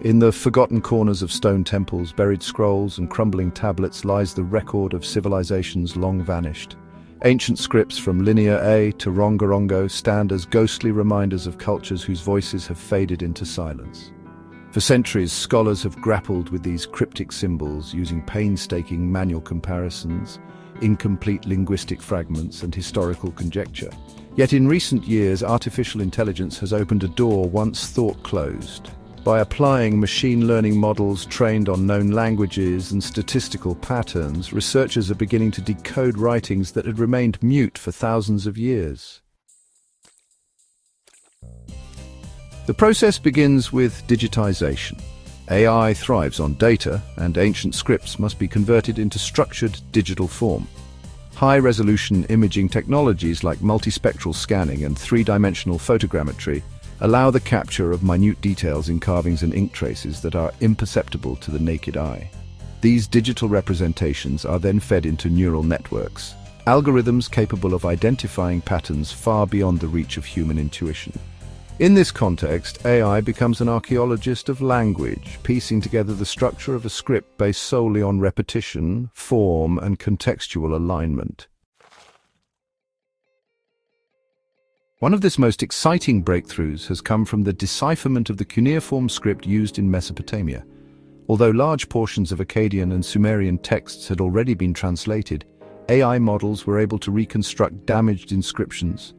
In the forgotten corners of stone temples, buried scrolls, and crumbling tablets lies the record of civilizations long vanished. Ancient scripts from Linear A to Rongorongo stand as ghostly reminders of cultures whose voices have faded into silence. For centuries, scholars have grappled with these cryptic symbols using painstaking manual comparisons, incomplete linguistic fragments, and historical conjecture. Yet in recent years, artificial intelligence has opened a door once thought closed. By applying machine learning models trained on known languages and statistical patterns, researchers are beginning to decode writings that had remained mute for thousands of years. The process begins with digitization. AI thrives on data, and ancient scripts must be converted into structured digital form. High-resolution imaging technologies like multispectral scanning and three-dimensional photogrammetry allow the capture of minute details in carvings and ink traces that are imperceptible to the naked eye. These digital representations are then fed into neural networks, algorithms capable of identifying patterns far beyond the reach of human intuition. In this context, AI becomes an archaeologist of language, piecing together the structure of a script based solely on repetition, form, and contextual alignment. One of this most exciting breakthroughs has come from the decipherment of the cuneiform script used in Mesopotamia. Although large portions of Akkadian and Sumerian texts had already been translated, AI models were able to reconstruct damaged inscriptions,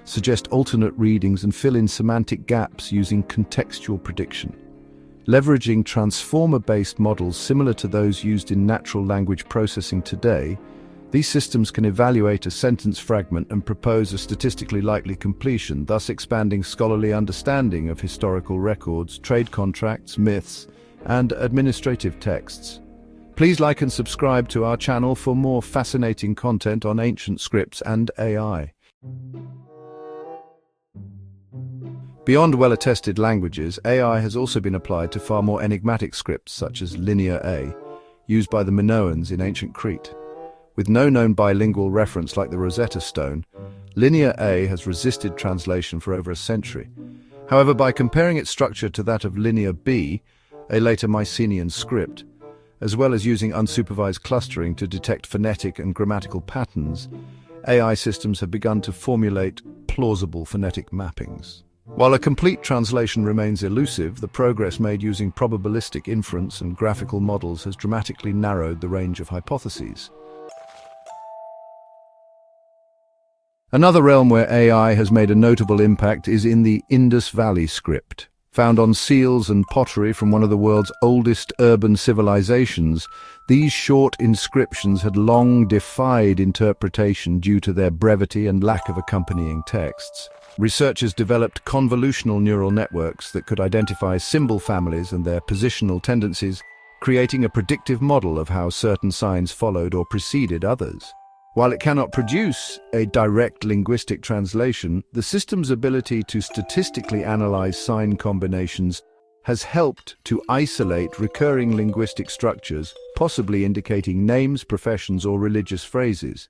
suggest alternate readings, and fill in semantic gaps using contextual prediction. Leveraging transformer-based models similar to those used in natural language processing today, these systems can evaluate a sentence fragment and propose a statistically likely completion, thus expanding scholarly understanding of historical records, trade contracts, myths, and administrative texts. Please like and subscribe to our channel for more fascinating content on ancient scripts and AI. Beyond well-attested languages, AI has also been applied to far more enigmatic scripts such as Linear A, used by the Minoans in ancient Crete. With no known bilingual reference like the Rosetta Stone, Linear A has resisted translation for over a century. However, by comparing its structure to that of Linear B, a later Mycenaean script, as well as using unsupervised clustering to detect phonetic and grammatical patterns, AI systems have begun to formulate plausible phonetic mappings. While a complete translation remains elusive, the progress made using probabilistic inference and graphical models has dramatically narrowed the range of hypotheses. Another realm where AI has made a notable impact is in the Indus Valley script. Found on seals and pottery from one of the world's oldest urban civilizations, these short inscriptions had long defied interpretation due to their brevity and lack of accompanying texts. Researchers developed convolutional neural networks that could identify symbol families and their positional tendencies, creating a predictive model of how certain signs followed or preceded others. While it cannot produce a direct linguistic translation, the system's ability to statistically analyze sign combinations has helped to isolate recurring linguistic structures, possibly indicating names, professions, or religious phrases.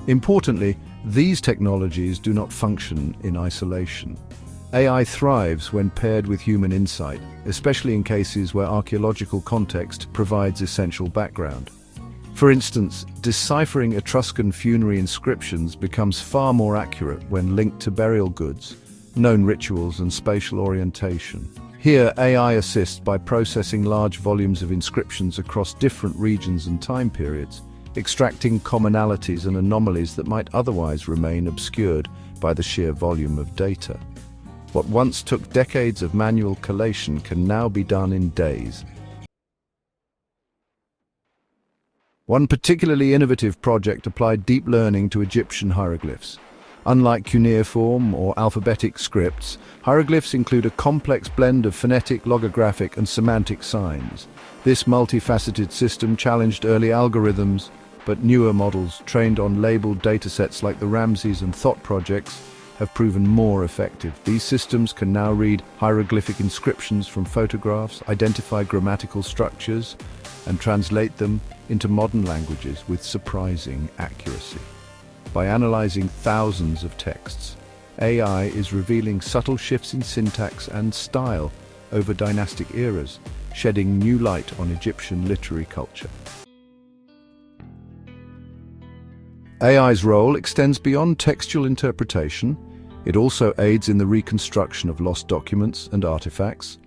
Importantly, these technologies do not function in isolation. AI thrives when paired with human insight, especially in cases where archaeological context provides essential background. For instance, deciphering Etruscan funerary inscriptions becomes far more accurate when linked to burial goods, known rituals, and spatial orientation. Here, AI assists by processing large volumes of inscriptions across different regions and time periods, extracting commonalities and anomalies that might otherwise remain obscured by the sheer volume of data. What once took decades of manual collation can now be done in days. One particularly innovative project applied deep learning to Egyptian hieroglyphs. Unlike cuneiform or alphabetic scripts, hieroglyphs include a complex blend of phonetic, logographic, and semantic signs. This multifaceted system challenged early algorithms, but newer models trained on labeled datasets like the Ramses and Thoth projects have proven more effective. These systems can now read hieroglyphic inscriptions from photographs, identify grammatical structures, and translate them into modern languages with surprising accuracy. By analyzing thousands of texts, AI is revealing subtle shifts in syntax and style over dynastic eras, shedding new light on Egyptian literary culture. AI's role extends beyond textual interpretation. It also aids in the reconstruction of lost documents and artifacts.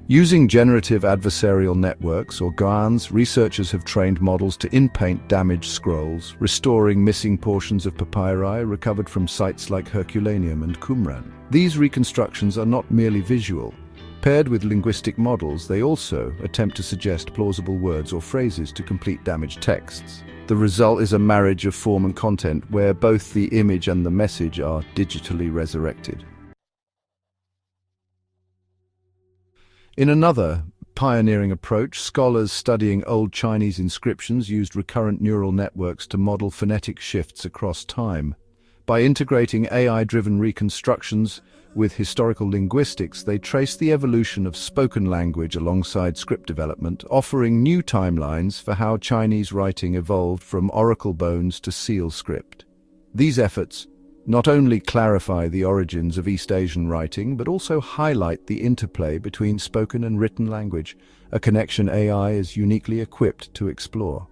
Using generative adversarial networks, or GANs, researchers have trained models to in-paint damaged scrolls, restoring missing portions of papyri recovered from sites like Herculaneum and Qumran. These reconstructions are not merely visual. Paired with linguistic models, they also attempt to suggest plausible words or phrases to complete damaged texts. The result is a marriage of form and content, where both the image and the message are digitally resurrected. In another pioneering approach, scholars studying old Chinese inscriptions used recurrent neural networks to model phonetic shifts across time. By integrating AI-driven reconstructions with historical linguistics, they trace the evolution of spoken language alongside script development, offering new timelines for how Chinese writing evolved from oracle bones to seal script. These efforts not only clarify the origins of East Asian writing, but also highlight the interplay between spoken and written language, a connection AI is uniquely equipped to explore.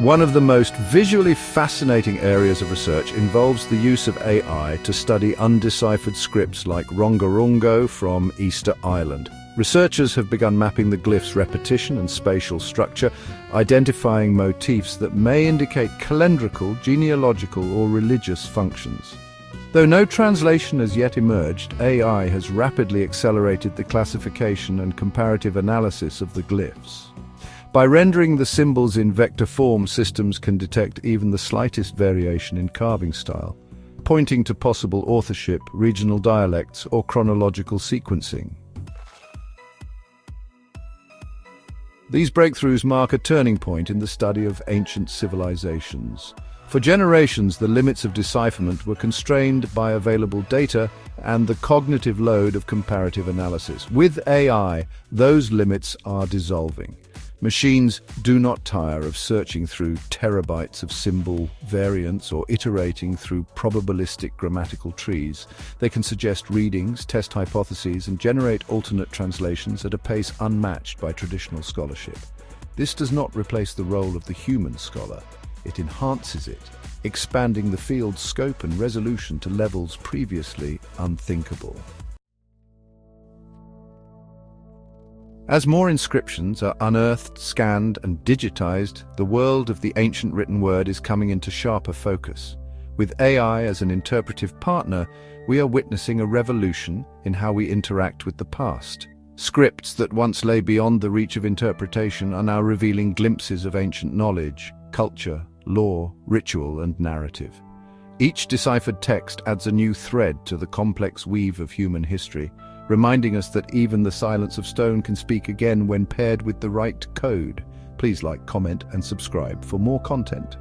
One of the most visually fascinating areas of research involves the use of AI to study undeciphered scripts like Rongorongo from Easter Island. Researchers have begun mapping the glyphs' repetition and spatial structure, identifying motifs that may indicate calendrical, genealogical, or religious functions. Though no translation has yet emerged, AI has rapidly accelerated the classification and comparative analysis of the glyphs. By rendering the symbols in vector form, systems can detect even the slightest variation in carving style, pointing to possible authorship, regional dialects, or chronological sequencing. These breakthroughs mark a turning point in the study of ancient civilizations. For generations, the limits of decipherment were constrained by available data and the cognitive load of comparative analysis. With AI, those limits are dissolving. Machines do not tire of searching through terabytes of symbol variants or iterating through probabilistic grammatical trees. They can suggest readings, test hypotheses, and generate alternate translations at a pace unmatched by traditional scholarship. This does not replace the role of the human scholar. It enhances it, expanding the field's scope and resolution to levels previously unthinkable. As more inscriptions are unearthed, scanned, and digitized, the world of the ancient written word is coming into sharper focus. With AI as an interpretive partner, we are witnessing a revolution in how we interact with the past. Scripts that once lay beyond the reach of interpretation are now revealing glimpses of ancient knowledge, culture, law, ritual, and narrative. Each deciphered text adds a new thread to the complex weave of human history, reminding us that even the silence of stone can speak again when paired with the right code. Please like, comment, and subscribe for more content.